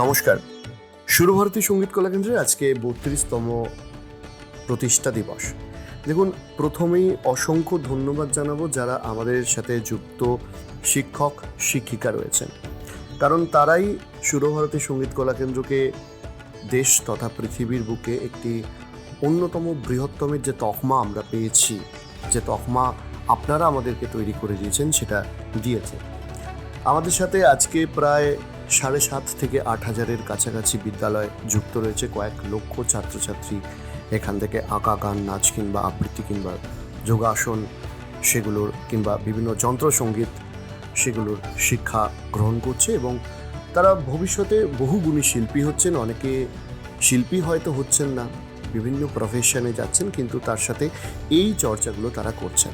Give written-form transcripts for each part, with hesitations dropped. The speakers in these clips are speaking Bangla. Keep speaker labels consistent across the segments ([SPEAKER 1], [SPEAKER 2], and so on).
[SPEAKER 1] নমস্কার। সুরভারতী সঙ্গীত কলাকেন্দ্রের আজকে ৩২তম প্রতিষ্ঠা দিবস। দেখুন, প্রথমেই অসংখ্য ধন্যবাদ জানাবো যারা আমাদের সাথে যুক্ত শিক্ষক শিক্ষিকা রয়েছেন, কারণ তারাই সুরভারতী সঙ্গীত কলাকেন্দ্রকে দেশ তথা পৃথিবীর বুকে একটি অন্যতম বৃহত্তমের যে তকমা আমরা পেয়েছি, যে তকমা আপনারা আমাদেরকে তৈরি করে দিয়েছেন, সেটা দিয়েছে। আমাদের সাথে আজকে প্রায় ৭,৫০০ থেকে ৮,০০০-এর কাছাকাছি বিদ্যালয় যুক্ত রয়েছে। কয়েক লক্ষ ছাত্রছাত্রী এখান থেকে আঁকা, গান, নাচ কিংবা আবৃত্তি কিংবা যোগাসন সেগুলোর কিংবা বিভিন্ন যন্ত্রসঙ্গীত সেগুলোর শিক্ষা গ্রহণ করছে এবং তারা ভবিষ্যতে বহুগুণী শিল্পী হচ্ছেন। অনেকে শিল্পী হয়তো হচ্ছেন না, বিভিন্ন প্রফেশনে যাচ্ছেন, কিন্তু তার সাথে এই চর্চাগুলো তারা করছেন।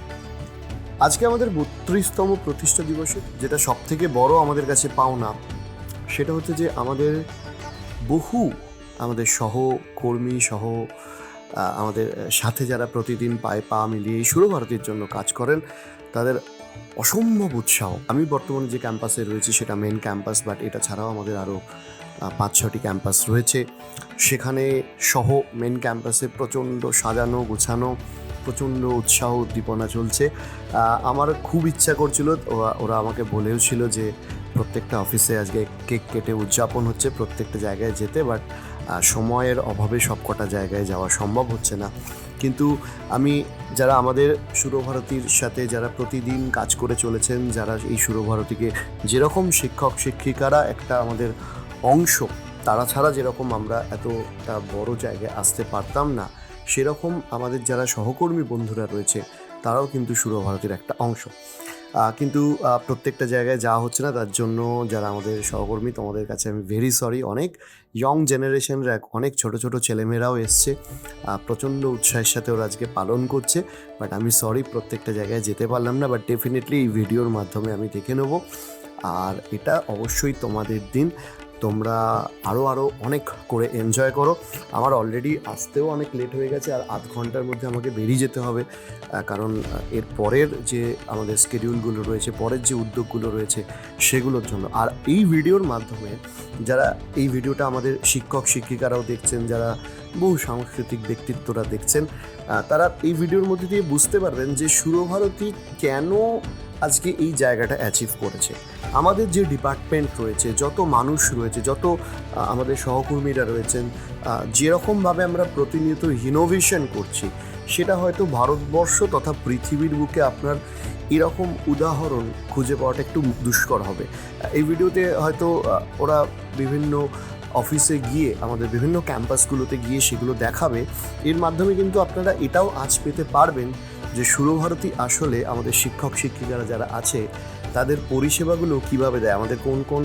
[SPEAKER 1] আজকে আমাদের ৩২তম প্রতিষ্ঠা দিবসে যেটা সব থেকে বড় আমাদের কাছে পাওনা, সেটা হচ্ছে যে আমাদের সহকর্মী আমাদের সাথে যারা প্রতিদিন পায়ে পা মিলিয়ে এই সুরভারতীর জন্য কাজ করেন, তাদের অসম্ভব উৎসাহ। আমি বর্তমানে যে ক্যাম্পাসে রয়েছি সেটা মেন ক্যাম্পাস, বাট এটা ছাড়াও আমাদের আরও ৫-৬টি ক্যাম্পাস রয়েছে। সেখানে মেন ক্যাম্পাসে প্রচণ্ড সাজানো গোছানো, প্রচণ্ড উৎসাহ উদ্দীপনা চলছে। আমার খুব ইচ্ছা করছিল, ওরা আমাকে বলেও ছিল যে প্রত্যেকটা অফিসে আজকে কেক কেটে উদযাপন হচ্ছে, প্রত্যেকটা জায়গায় যেতে, বাট সময়ের অভাবে সবকটা জায়গায় যাওয়া সম্ভব হচ্ছে না। কিন্তু আমি যারা আমাদের সুরভারতীর সাথে যারা প্রতিদিন কাজ করে চলেছেন, যারা এই সুরভারতীকে যেরকম শিক্ষক শিক্ষিকারা একটা আমাদের অংশ, তারা ছাড়া যেরকম আমরা এতটা বড় জায়গায় আসতে পারতাম না, সেরকম আমাদের যারা সহকর্মী বন্ধুরা রয়েছে তারাও কিন্তু সুরভারতীর একটা অংশ। কিন্তু প্রত্যেকটা জায়গায় যাওয়া হচ্ছে না, তার জন্য যারা আমাদের সহকর্মী, তোমাদের কাছে আমি ভেরি সরি। অনেক ইয়ং জেনারেশনের অনেক ছোট ছোট ছেলেমেয়েরাও এসছে, প্রচণ্ড উৎসাহের সাথে ওরা আজকে পালন করছে, বাট আমি সরি প্রত্যেকটা জায়গায় যেতে পারলাম না। বাট ডেফিনেটলি এই ভিডিওর মাধ্যমে আমি দেখে নেব, আর এটা অবশ্যই তোমাদের দিন, তোমরা আরও অনেক করে এনজয় করো। আমার অলরেডি আসতেও অনেক লেট হয়ে গেছে, আর আধ ঘন্টার মধ্যে আমাকে বেরিয়ে যেতে হবে, কারণ এর পরের যে আমাদের স্কেডিউলগুলো রয়েছে, পরের যে উদ্যোগগুলো রয়েছে সেগুলোর জন্য। আর এই ভিডিওর মাধ্যমে যারা এই ভিডিওটা আমাদের শিক্ষক শিক্ষিকারাও দেখছেন, যারা বহু সাংস্কৃতিক ব্যক্তিত্বরা দেখছেন, তারা এই ভিডিওর মধ্যে দিয়ে বুঝতে পারবেন যে সুরভারতী কেন আজকে এই জায়গাটা অ্যাচিভ করেছে। আমাদের যে ডিপার্টমেন্ট রয়েছে, যত মানুষ রয়েছে, যত আমাদের সহকর্মীরা রয়েছেন, যেরকমভাবে আমরা প্রতিনিয়ত ইনোভেশন করছি, সেটা হয়তো ভারতবর্ষ তথা পৃথিবীর বুকে আপনার এরকম উদাহরণ খুঁজে পাওয়াটা একটু দুষ্কর হবে। এই ভিডিওতে হয়তো ওরা বিভিন্ন অফিসে গিয়ে, আমাদের বিভিন্ন ক্যাম্পাসগুলোতে গিয়ে সেগুলো দেখাবে। এর মাধ্যমে কিন্তু আপনারা এটাও আঁচ পেতে পারবেন যে সুরভারতী আসলে আমাদের শিক্ষক শিক্ষিকারা যারা আছে তাদের পরিষেবাগুলো কীভাবে দেয়, আমাদের কোন কোন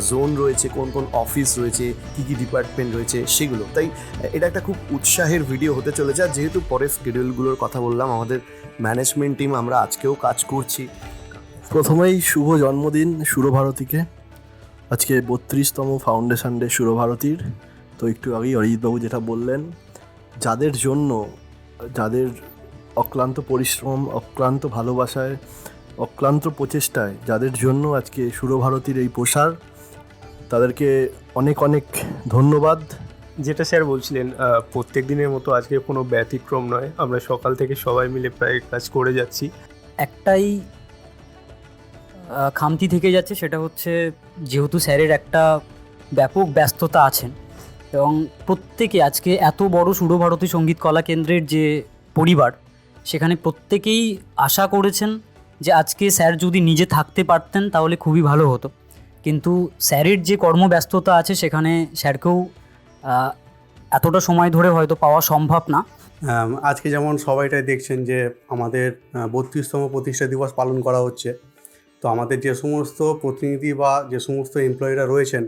[SPEAKER 1] জোন রয়েছে, কোন কোন অফিস রয়েছে, কী কী ডিপার্টমেন্ট রয়েছে সেগুলো। তাই এটা একটা খুব উৎসাহের ভিডিও হতে চলেছে। আর যেহেতু পরের শিডিউলগুলোর কথা বললাম, আমাদের ম্যানেজমেন্ট টিম আমরা আজকেও কাজ করছি।
[SPEAKER 2] প্রথমেই শুভ জন্মদিন সুরভারতীকে। আজকে ৩২তম ফাউন্ডেশন ডে সুরভারতীর। তো একটু আগেই অরিজিৎবাবু যেটা বললেন, যাদের জন্য, যাদের অক্লান্ত পরিশ্রম, অক্লান্ত ভালোবাসায়, অক্লান্ত প্রচেষ্টায়, যাদের জন্য আজকে সুরভারতীর এই প্রসার, তাদেরকে অনেক অনেক ধন্যবাদ।
[SPEAKER 3] যেটা স্যার বলছিলেন, প্রত্যেক দিনের মতো আজকে কোনো ব্যতিক্রম নয়। আমরা সকাল থেকে সবাই মিলে প্রায় কাজ করে যাচ্ছি।
[SPEAKER 4] একটাই খামতি থেকে যাচ্ছে, সেটা হচ্ছে যেহেতু স্যারের একটা ব্যাপক ব্যস্ততা আছেন এবং প্রত্যেকে আজকে এত বড় সুরভারতী সঙ্গীত কলা কেন্দ্রের যে পরিবার, সেখানে প্রত্যেকেই আশা করেছেন যে আজকে স্যার যদি নিজে থাকতে পারতেন তাহলে খুবই ভালো হতো, কিন্তু স্যারের যে কর্মব্যস্ততা আছে সেখানে স্যারকেও এতটা সময় ধরে হয়তো পাওয়া সম্ভব না।
[SPEAKER 5] আজকে যেমন সবাইটাই দেখছেন যে আমাদের ৩২তম প্রতিষ্ঠা দিবস পালন করা হচ্ছে। তো আমাদের যে সমস্ত প্রতিনিধি বা যে সমস্ত এমপ্লয়িরা রয়েছেন,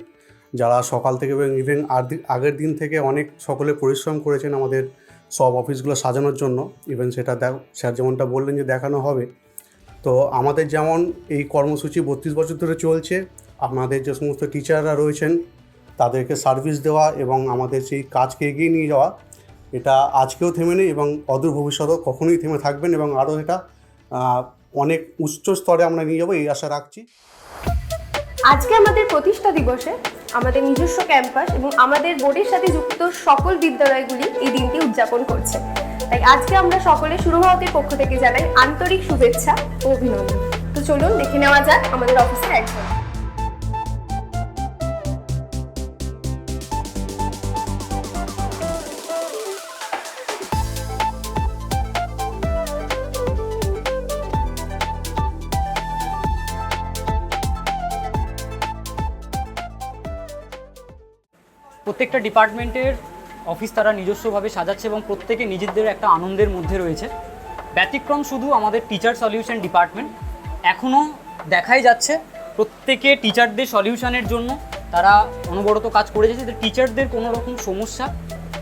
[SPEAKER 5] যারা সকাল থেকে এবং ইভেন আগের দিন থেকে অনেক সকলে পরিশ্রম করেছেন আমাদের সব অফিসগুলো সাজানোর জন্য। ইভেন সেটা স্যার যেমনটা বললেন যে দেখানো হবে। তো আমাদের যেমন এই কর্মসূচি ৩২ বছর ধরে চলছে, আমাদের যে সমস্ত টিচাররা রয়েছেন তাদেরকে সার্ভিস দেওয়া এবং আমাদের সেই কাজকে এগিয়ে নিয়ে যাওয়া, এটা আজকেও থেমে নেই এবং অদূর ভবিষ্যতেও কখনোই থেমে থাকবেন, এবং আরও এটা অনেক উচ্চ স্তরে আমরা নিয়ে যাবো এই আশা রাখছি।
[SPEAKER 6] আজকে আমাদের প্রতিষ্ঠা দিবসে আমাদের নিজস্ব ক্যাম্পাস এবং আমাদের বোর্ডের সাথে যুক্ত সকল বিদ্যালয়গুলি এই দিনটি উদযাপন করছে। তাই আজকে আমরা সকলে সুরভারতীর পক্ষ থেকে জানাই আন্তরিক শুভেচ্ছা ও অভিনন্দন। তো চলুন দেখে নেওয়া যাক আমাদের অফিসের একজন।
[SPEAKER 4] প্রত্যেকটা ডিপার্টমেন্টের অফিস তারা নিজস্বভাবে সাজাচ্ছে এবং প্রত্যেকে নিজেদের একটা আনন্দের মধ্যে রয়েছে। ব্যতিক্রম শুধু আমাদের টিচার সলিউশন ডিপার্টমেন্ট। এখনও দেখাই যাচ্ছে প্রত্যেকে টিচারদের সলিউশনের জন্য তারা অনবরত কাজ করে যাচ্ছে। টিচারদের কোনো রকম সমস্যা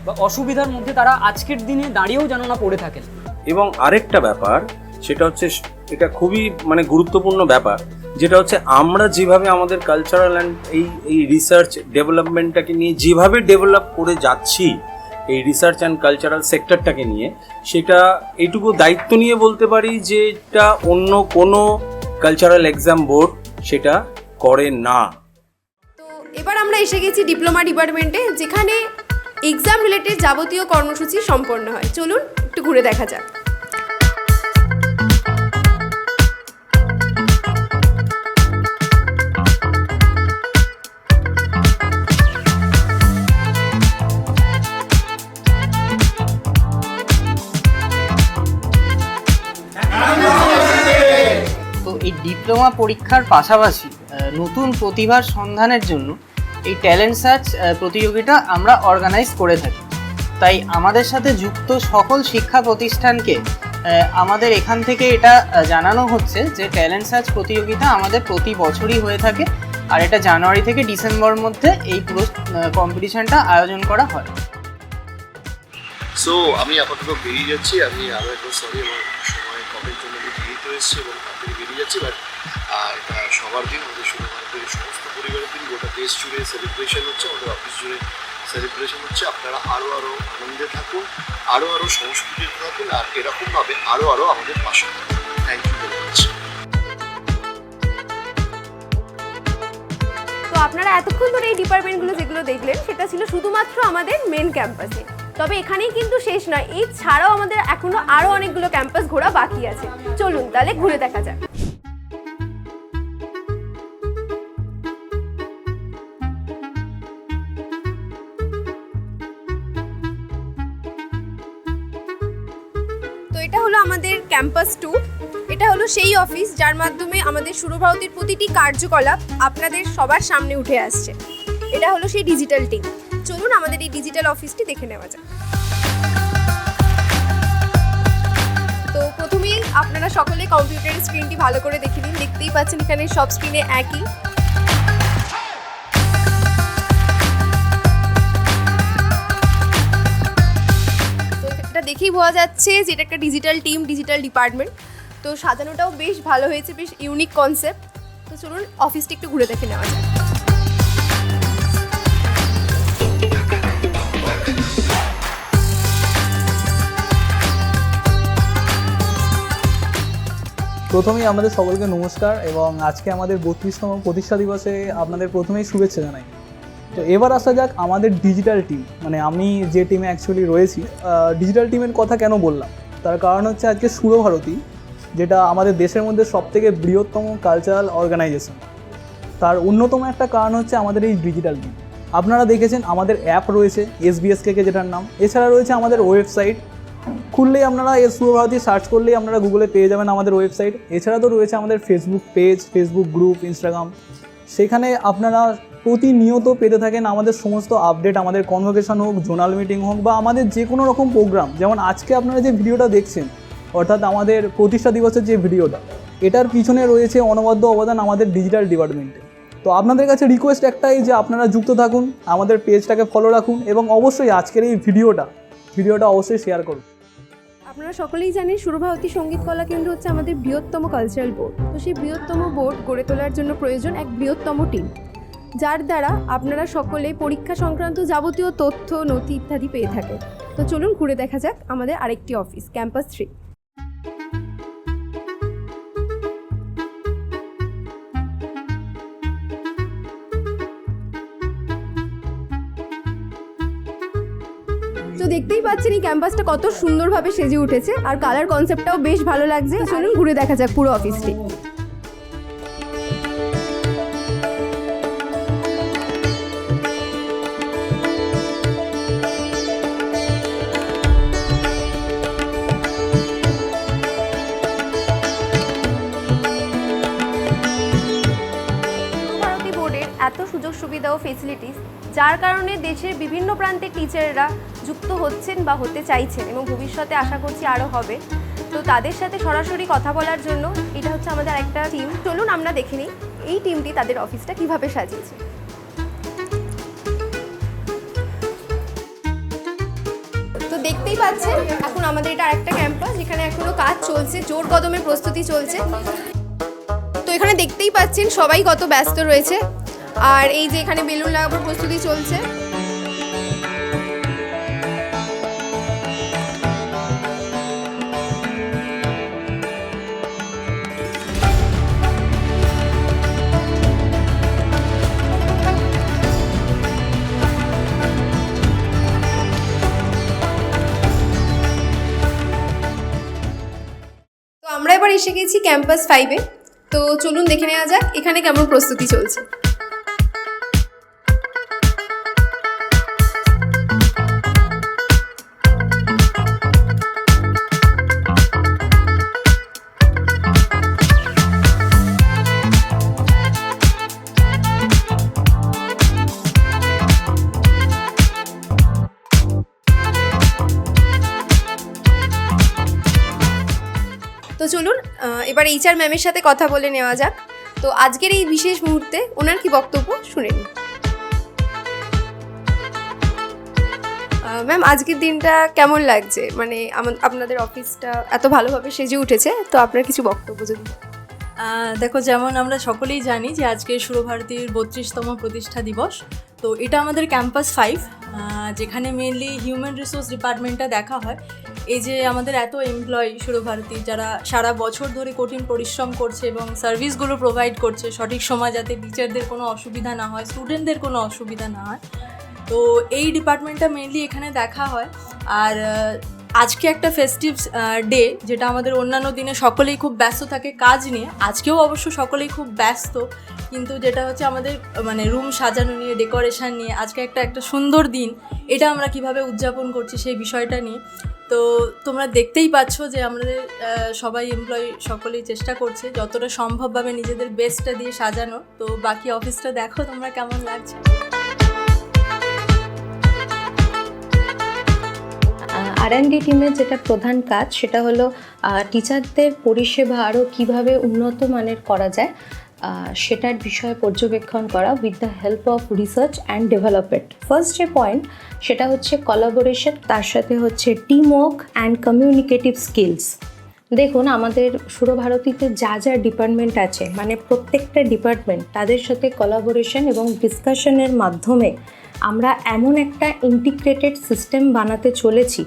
[SPEAKER 4] বা অসুবিধার মধ্যে তারা আজকের দিনে দাঁড়িয়েও যেন না পড়ে থাকেন।
[SPEAKER 7] এবং আরেকটা ব্যাপার, সেটা হচ্ছে এটা খুবই গুরুত্বপূর্ণ ব্যাপার, যেটা হচ্ছে আমরা যেভাবে আমাদের কালচারাল অ্যান্ড এই রিসার্চ ডেভেলপমেন্টটাকে নিয়ে যেভাবে ডেভেলপ করে যাচ্ছি, এই রিসার্চ অ্যান্ড কালচারাল সেক্টরটাকে নিয়ে, সেটা এইটুকু দায়িত্ব নিয়ে বলতে পারি যে এটা অন্য কোনো কালচারাল এক্সাম বোর্ড সেটা করে না।
[SPEAKER 6] তো এবার আমরা এসে গেছি ডিপ্লোমা ডিপার্টমেন্টে, যেখানে এক্সাম রিলেটেড যাবতীয় কর্মসূচি সম্পন্ন হয়। চলুন একটু ঘুরে দেখা যাক।
[SPEAKER 8] তো এই ডিপ্লোমা পরীক্ষার পাশাপাশি নতুন প্রতিভার সন্ধানের জন্য এই ট্যালেন্ট সার্চ প্রতিযোগিতা আমরা অর্গানাইজ করে থাকি। তাই আমাদের সাথে যুক্ত সকল শিক্ষা প্রতিষ্ঠানকে আমাদের এখান থেকে এটা জানানো হচ্ছে যে ট্যালেন্ট সার্চ প্রতিযোগিতা আমাদের প্রতি বছরই হয়ে থাকে, আর এটা জানুয়ারি থেকে ডিসেম্বর মধ্যে এই পুরো কম্পিটিশনটা আয়োজন করা হয়।
[SPEAKER 1] সো আমি আপাতত বেরিয়ে যাচ্ছি। আমি আরও একবার সরি, আমার সময় কমের জন্য আমি দেরিতে এসেছি এবং তাড়াতাড়ি বেরিয়ে যাচ্ছি। বাট এটা সবার দিন, আমাদের সুরভারতীর সমস্ত পরিবারের দিন, গোটা দেশ জুড়ে সেলিব্রেশন হচ্ছে, আমাদের অফিস জুড়ে সেলিব্রেশন হচ্ছে। আপনারা আরও আনন্দে থাকুন, আরও সংস্কৃতিতে থাকুন, আর এরকমভাবে আরও আমাদের পাশে থাকুন। Thank you very much.
[SPEAKER 6] তো আপনারা এতক্ষণ ধরে এই ডিপার্টমেন্টগুলো যেগুলো দেখলেন, সেটা ছিল শুধুমাত্র আমাদের মেন ক্যাম্পাসে। তবে এখানেই কিন্তু শেষ নয়, এছাড়াও আমাদের এখনো আরও অনেকগুলো ক্যাম্পাস ঘোরা বাকি আছে। চলুন তাহলে ঘুরে দেখা যাক। তো এটা হলো আমাদের ক্যাম্পাস 2। এটা হলো সেই অফিস যার মাধ্যমে আমাদের সুরভারতীর প্রতিটি কার্যকলাপ আপনাদের সবার সামনে উঠে আসছে। এটা হলো সেই ডিজিটাল টিম। চলুন আমাদের এই ডিজিটাল অফিসটি দেখে নেওয়া যাক। তো প্রথমেই আপনারা সকলে কম্পিউটারের স্ক্রিনটি ভালো করে দেখে নিন। দেখতেই পাচ্ছেন এখানে সব স্ক্রিনে একই। তো এটা দেখেই বোঝা যাচ্ছে যে এটা একটা ডিজিটাল টিম, ডিজিটাল ডিপার্টমেন্ট। তো সাজানোটাও বেশ ভালো হয়েছে, বেশ ইউনিক কনসেপ্ট। তো চলুন অফিসটি একটু ঘুরে দেখে নেওয়া যায়।
[SPEAKER 9] প্রথমেই আমাদের সকলকে নমস্কার এবং আজকে আমাদের 32তম প্রতিষ্ঠা দিবসে আপনাদের প্রথমেই শুভেচ্ছা জানাই। তো এবার আসা যাক আমাদের ডিজিটাল টিম, মানে আমি যে টিমে অ্যাকচুয়ালি রয়েছি। ডিজিটাল টিমের কথা কেন বললাম, তার কারণ হচ্ছে আজকে সুরভারতী, যেটা আমাদের দেশের মধ্যে সবথেকে বৃহত্তম কালচারাল অর্গানাইজেশন, তার অন্যতম একটা কারণ হচ্ছে আমাদের এই ডিজিটাল টিম। আপনারা দেখেছেন আমাদের অ্যাপ রয়েছে SBSKK যেটার নাম, এছাড়া রয়েছে আমাদের ওয়েবসাইট। খুললেই আপনারা সুরভারতী সার্চ করলেই আপনারা গুগলে পেয়ে যাবেন আমাদের ওয়েবসাইট। এছাড়া তো রয়েছে আমাদের Facebook page, Facebook group, Instagram. সেখানে আপনারা প্রতিনিয়ত পেতে থাকেন আমাদের সমস্ত আপডেট, আমাদের কনভোকেশন হোক, জোনাল মিটিং হোক, বা আমাদের যে কোনো রকম প্রোগ্রাম। যেমন আজকে আপনারা যে ভিডিওটা দেখছেন, অর্থাৎ আমাদের প্রতিষ্ঠা দিবসের যে ভিডিওটা, এটার পিছনে রয়েছে অনবদ্য অবদান আমাদের ডিজিটাল ডিপার্টমেন্টে। তো আপনাদের কাছে রিকোয়েস্ট একটাই যে আপনারা যুক্ত থাকুন, আমাদের পেজটাকে ফলো রাখুন এবং অবশ্যই আজকের এই ভিডিওটা অবশ্যই শেয়ার করুন।
[SPEAKER 6] আপনারা সকলেই জানেন সুরভারতী সঙ্গীত কলা কেন্দ্র হচ্ছে আমাদের বৃহত্তম কালচারাল বোর্ড। তো সেই বৃহত্তম বোর্ড গড়ে তোলার জন্য প্রয়োজন এক বৃহত্তম টিম, যার দ্বারা আপনারা সকলে পরীক্ষা সংক্রান্ত যাবতীয় তথ্য, নথি ইত্যাদি পেয়ে থাকেন। তো চলুন ঘুরে দেখা যাক আমাদের আরেকটি অফিস, ক্যাম্পাস 3। তো দেখতেই পাচ্ছেন এই ক্যাম্পাসটা কত সুন্দরভাবে সেজে উঠেছে, আর কালার কনসেপ্টটাও বেশ ভালো লাগছে। চলুন ঘুরে দেখা যাক পুরো অফিসটি। ভারতী বোর্ডের এত সুযোগ সুবিধা ও ফেসিলিটিস, যার কারণে দেশের বিভিন্ন প্রান্তের টিচাররা যুক্ত হচ্ছেন বা হতে চাইছেন এবং ভবিষ্যতে আশা করছি আরও হবে। তো তাদের সাথে সরাসরি কথা বলার জন্য এটা হচ্ছে আমাদের একটা টিম। চলুন আমরা দেখে নিই এই টিমটি তাদের অফিসটা কিভাবে সাজিয়েছে। তো দেখতেই পাচ্ছেন এখন আমাদের এটা আরেকটা ক্যাম্পাস, যেখানে এখনো কাজ চলছে, জোর কদমে প্রস্তুতি চলছে। তো এখানে দেখতেই পাচ্ছেন সবাই কত ব্যস্ত রয়েছে, আর এই যে এখানে বেলুন লাগানোর প্রস্তুতি চলছে। তো আমরা এবার এসে গেছি ক্যাম্পাস 5-এ। তো চলুন দেখে নেওয়া যাক এখানে কেমন প্রস্তুতি চলছে। তো চলুন এবার HR ম্যামের সাথে কথা বলে নেওয়া যাক। তো আজকের এই বিশেষ মুহূর্তে ওনার কি বক্তব্য শুনে নিন। ম্যাম, আজকের দিনটা কেমন লাগছে? মানে আপনাদের অফিসটা এত ভালোভাবে সেজে উঠেছে, তো আপনার কিছু বক্তব্য যদি।
[SPEAKER 10] দেখো, যেমন আমরা সকলেই জানি যে আজকে সুরভারতীর 32তম প্রতিষ্ঠা দিবস। তো এটা আমাদের ক্যাম্পাস 5, যেখানে মেনলি হিউম্যান রিসোর্স ডিপার্টমেন্টটা দেখা হয়। এই যে আমাদের এত এমপ্লয়ি সুরভারতী, যারা সারা বছর ধরে কঠিন পরিশ্রম করছে এবং সার্ভিসগুলো প্রোভাইড করছে সঠিক সময়, যাতে টিচারদের কোনো অসুবিধা না হয়, স্টুডেন্টদের কোনো অসুবিধা না হয়। তো এই ডিপার্টমেন্টটা মেনলি এখানে দেখা হয়। আর আজকে একটা ফেস্টিভ ডে, যেটা আমাদের অন্যান্য দিনে সকলেই খুব ব্যস্ত থাকে কাজ নিয়ে, আজকেও অবশ্য সকলেই খুব ব্যস্ত, কিন্তু যেটা হচ্ছে আমাদের মানে রুম সাজানো নিয়ে, ডেকোরেশন নিয়ে আজকে একটা সুন্দর দিন, এটা আমরা কিভাবে উদযাপন করছি সেই বিষয়টা নিয়ে। তো তোমরা দেখতেই পাচ্ছ যে আমাদের সবাই এমপ্লয়ি সকলেই চেষ্টা করছে যতটা সম্ভবভাবে নিজেদের বেস্টটা দিয়ে সাজানো। তো বাকি অফিসটা দেখো তোমরা কেমন লাগছে।
[SPEAKER 11] R&D টিমের যেটা প্রধান কাজ সেটা হলো টিচারদের পরিষেবা আরও কীভাবে উন্নত মানের করা যায় সেটার বিষয়ে পর্যবেক্ষণ করা with the help of research and development. First যে পয়েন্ট সেটা হচ্ছে কোলাবোরেশন, তার সাথে হচ্ছে team work and communicative skills. দেখুন, আমাদের সুরভারতীতে যা যা ডিপার্টমেন্ট আছে, মানে প্রত্যেকটা ডিপার্টমেন্ট তাদের সাথে কোলাবোরেশন এবং ডিসকাশনের মাধ্যমে আমরা এমন একটা ইন্টিগ্রেটেড সিস্টেম বানাতে চলেছি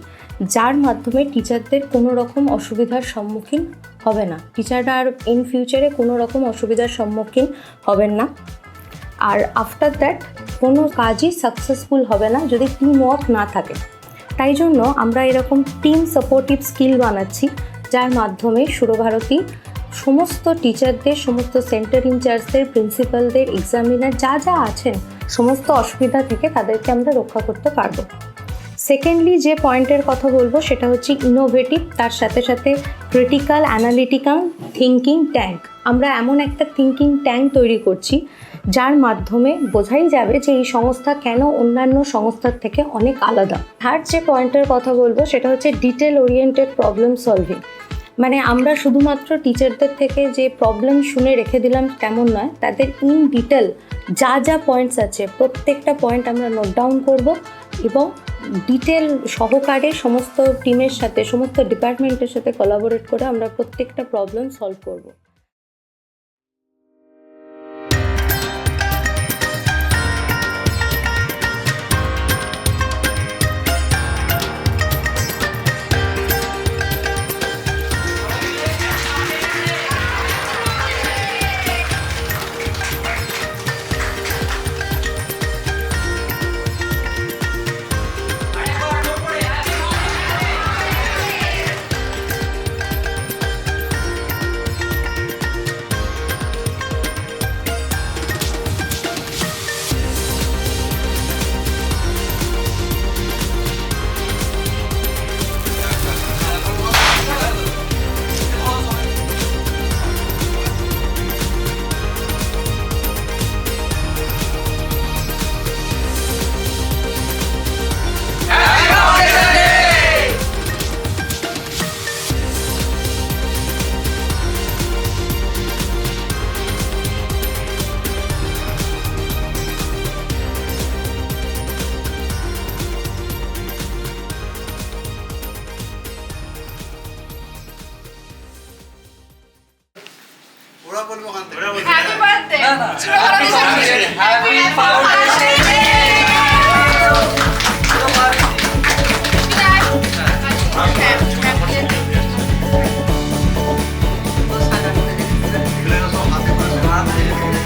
[SPEAKER 11] যার মাধ্যমে টিচারদের কোনো রকম অসুবিধার সম্মুখীন হবে না। টিচাররা আর ইন ফিউচারে কোনো রকম অসুবিধার সম্মুখীন হবেন না। আর আফটার দ্যাট কোনো কাজই সাকসেসফুল হবে না যদি টিম ওয়ার্ক না থাকে। তাই জন্য আমরা এরকম টিম সাপোর্টিভ স্কিল বানাচ্ছি, যার মাধ্যমে সুরভারতী সমস্ত টিচারদের, সমস্ত সেন্টার ইনচার্জদের, প্রিন্সিপালদের, এক্সামিনার যা যা আছেন সমস্ত অসুবিধা থেকে তাদেরকে আমরা রক্ষা করতে পারবো। সেকেন্ডলি যে পয়েন্টের কথা বলবো সেটা হচ্ছে ইনোভেটিভ, তার সাথে সাথে ক্রিটিক্যাল অ্যানালিটিক্যাল থিঙ্কিং ট্যাঙ্ক। আমরা এমন একটা থিঙ্কিং ট্যাঙ্ক তৈরি করছি যার মাধ্যমে বোঝাই যাবে যে এই সংস্থা কেন অন্যান্য সংস্থার থেকে অনেক আলাদা। থার্ড যে পয়েন্টের কথা বলবো সেটা হচ্ছে ডিটেল ওরিয়েন্টেড প্রবলেম সলভিং। মানে আমরা শুধুমাত্র টিচারদের থেকে যে প্রবলেম শুনে রেখে দিলাম তেমন নয়, তাদের ইন ডিটেল যা যা পয়েন্টস আছে প্রত্যেকটা পয়েন্ট আমরা নোট ডাউন করব এবং ডিটেল সহকারে সমস্ত টিমের সাথে, সমস্ত ডিপার্টমেন্টের সাথে কোলাবোরেট করে আমরা প্রত্যেকটা প্রবলেম সলভ করব।
[SPEAKER 12] বলবো ওখান থেকে।
[SPEAKER 10] হ্যাপি বার্থডে
[SPEAKER 12] এগুলো সব হাতে করে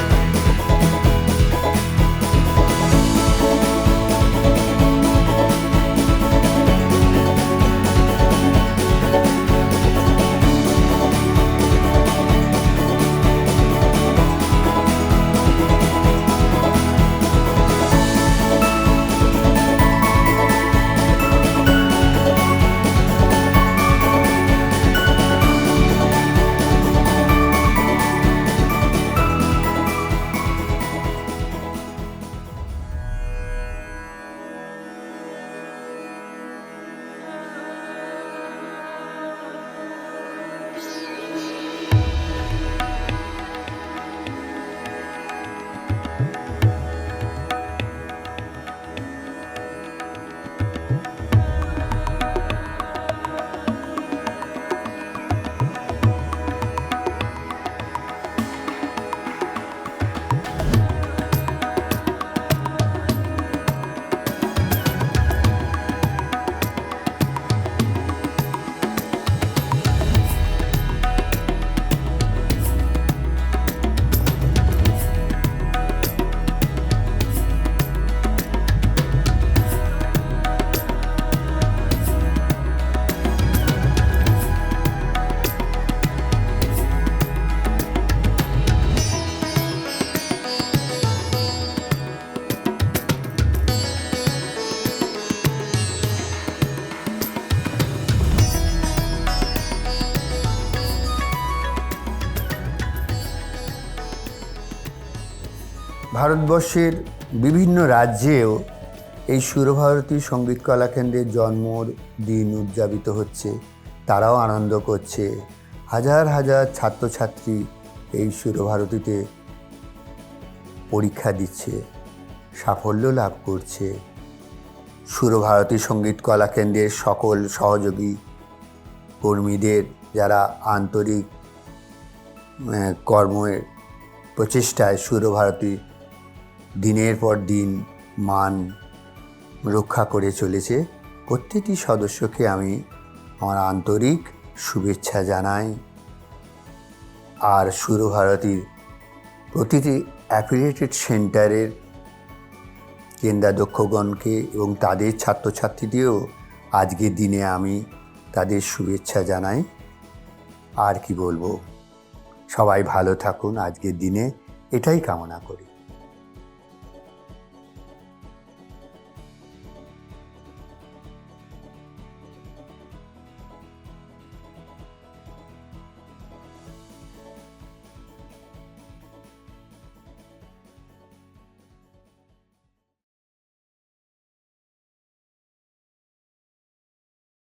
[SPEAKER 13] ভারতবর্ষের বিভিন্ন রাজ্যেও এই সুরভারতী সঙ্গীত কলা কেন্দ্রের জন্মদিন উদযাপিত হচ্ছে, তারাও আনন্দ করছে। হাজার হাজার ছাত্রছাত্রী এই সুরভারতীতে পরীক্ষা দিচ্ছে, সাফল্য লাভ করছে। সুরভারতী সঙ্গীত কলা কেন্দ্রের সকল সহযোগী কর্মীদের যারা আন্তরিক কর্মের প্রচেষ্টায় সুরভারতী দিনের পর দিন মান রক্ষা করে চলেছে, প্রত্যেকটি সদস্যকে আমি আমার আন্তরিক শুভেচ্ছা জানাই। আর সুরভারতীর প্রতিটি অ্যাফিলিয়েটেড সেন্টারের কেন্দ্রাধ্যক্ষগণকে এবং তাদের ছাত্রছাত্রীদেরও আজকের দিনে আমি তাদের শুভেচ্ছা জানাই। আর কি বলবো, সবাই ভালো থাকুন আজকের দিনে, এটাই কামনা করি।